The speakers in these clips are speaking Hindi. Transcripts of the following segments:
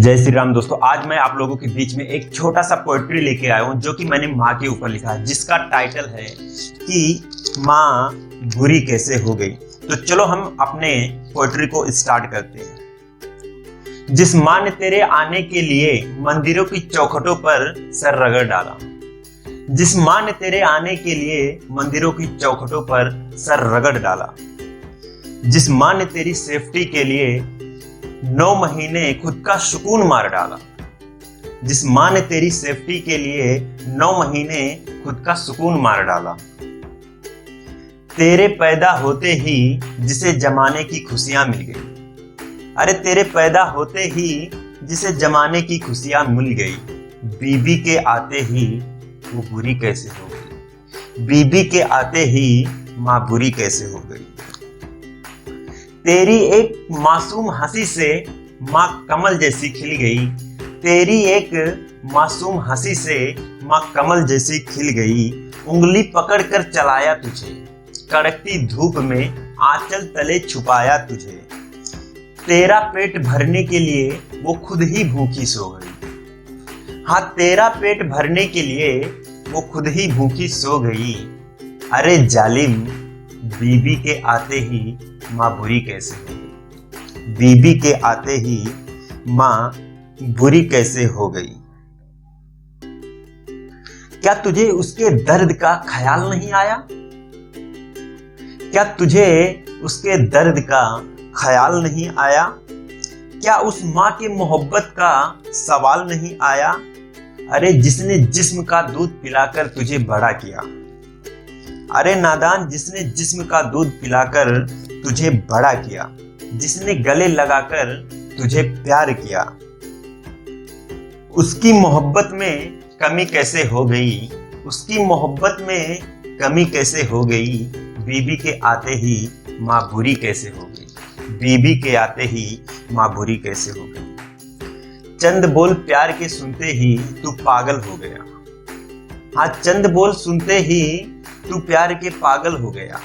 जय श्री राम दोस्तों। आज मैं आप लोगों के बीच में एक छोटा सा पोएट्री लेके आया हूँ जो कि मैंने माँ के ऊपर लिखा है, जिसका टाइटल है कि माँ बुरी कैसे हो गई। तो चलो हम अपने पोएट्री को स्टार्ट करते हैं। जिस माँ ने तेरे आने के लिए मंदिरों की चौखटों पर सर रगड़ डाला, जिस माँ ने तेरे आने के लिए मंदिरों की चौखटों पर सर रगड़ डाला, जिस माँ ने तेरी सेफ्टी के लिए 9 महीने खुद का सुकून मार डाला, जिस माँ ने तेरी सेफ्टी के लिए 9 महीने खुद का सुकून मार डाला, तेरे पैदा होते ही जिसे जमाने की खुशियां मिल गई। अरे तेरे पैदा होते ही जिसे जमाने की खुशियां मिल गई, बीबी के आते ही वो बुरी कैसे हो गई, बीबी के आते ही माँ बुरी कैसे हो गई। तेरी एक मासूम हंसी से माँ कमल जैसी खिल गई, तेरी एक मासूम हंसी से माँ कमल जैसी खिल गई। उंगली पकड़कर चलाया तुझे, कड़कती धूप में आंचल तले छुपाया तुझे। तेरा पेट भरने के लिए वो खुद ही भूखी सो गई। हाँ, तेरा पेट भरने के लिए वो खुद ही भूखी सो गई। अरे जालिम, बीबी के आते ही माँ बुरी कैसे हो गई, बीबी के आते ही माँ बुरी कैसे हो गई। क्या तुझे उसके दर्द का ख्याल नहीं आया, क्या तुझे उसके दर्द का ख्याल नहीं आया, क्या उस माँ के मोहब्बत का सवाल नहीं आया। अरे जिसने जिस्म का दूध पिलाकर तुझे बड़ा किया, अरे नादान, जिसने जिस्म का दूध पिलाकर तुझे बड़ा किया, जिसने गले लगाकर तुझे प्यार किया, उसकी मोहब्बत में कमी कैसे हो गई, उसकी मोहब्बत में कमी कैसे हो गई। बीबी के आते ही माँ बुरी कैसे हो गई, बीबी के आते ही माँ बुरी कैसे हो गई। चंद बोल प्यार के सुनते ही तू पागल हो गया। हाँ, चंद बोल सुनते ही तू प्यार के पागल हो गया।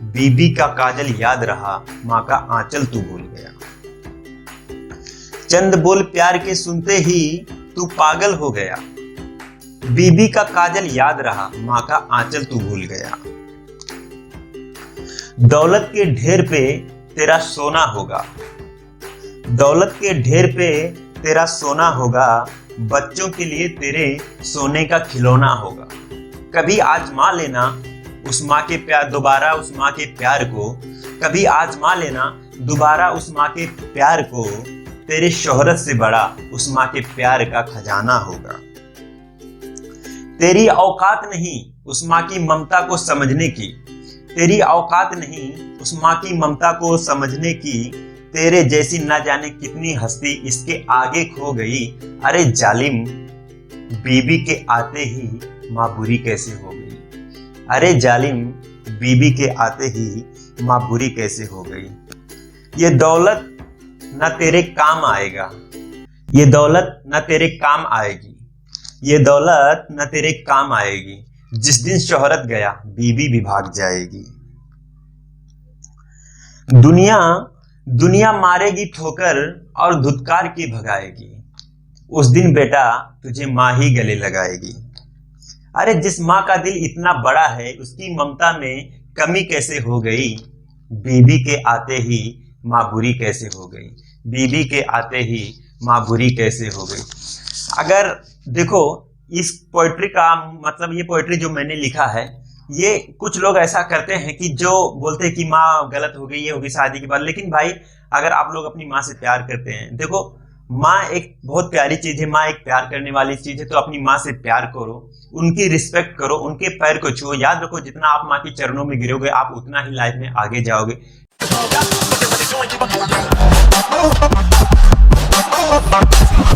बीबी का काजल याद रहा, माँ का आंचल तू भूल गया। चंद बोल प्यार के सुनते ही तू पागल हो गया। बीबी का काजल याद रहा, माँ का आंचल तू भूल गया। दौलत के ढेर पे तेरा सोना होगा, दौलत के ढेर पे तेरा सोना होगा। बच्चों के लिए तेरे सोने का खिलौना होगा। कभी आजमा लेना उस माँ के प्यार, दोबारा उस माँ के प्यार को, कभी आजमा लेना दोबारा उस माँ के प्यार को। तेरे शोहरत से बड़ा उस माँ के प्यार का खजाना होगा। तेरी औकात नहीं उस माँ की ममता को समझने की, तेरी औकात नहीं उस माँ की ममता को समझने की। तेरे जैसी ना जाने कितनी हस्ती इसके आगे खो गई। अरे जालिम, बीबी के आते ही माँ बुरी कैसे हो गई। अरे जालिम, बीबी के आते ही माँ बुरी कैसे हो गई। ये दौलत न तेरे काम आएगा, ये दौलत न तेरे काम आएगी, ये दौलत न तेरे काम आएगी। जिस दिन शोहरत गया बीबी भी भाग जाएगी। दुनिया मारेगी ठोकर और धुतकार के भगाएगी। उस दिन बेटा तुझे माँ ही गले लगाएगी। अरे जिस माँ का दिल इतना बड़ा है उसकी ममता में कमी कैसे हो गई। बीबी के आते ही माँ बुरी कैसे हो गई, बीबी के आते ही माँ बुरी कैसे हो गई। अगर देखो इस पोएट्री का मतलब, ये पोएट्री जो मैंने लिखा है, ये कुछ लोग ऐसा करते हैं कि जो बोलते हैं कि माँ गलत हो गई, ये होगी शादी के बाद। लेकिन भाई, अगर आप लोग अपनी माँ से प्यार करते हैं, देखो माँ एक बहुत प्यारी चीज है, माँ एक प्यार करने वाली चीज है। तो अपनी माँ से प्यार करो, उनकी रिस्पेक्ट करो, उनके पैर को छुओ। याद रखो, जितना आप माँ के चरणों में गिरोगे आप उतना ही लाइफ में आगे जाओगे।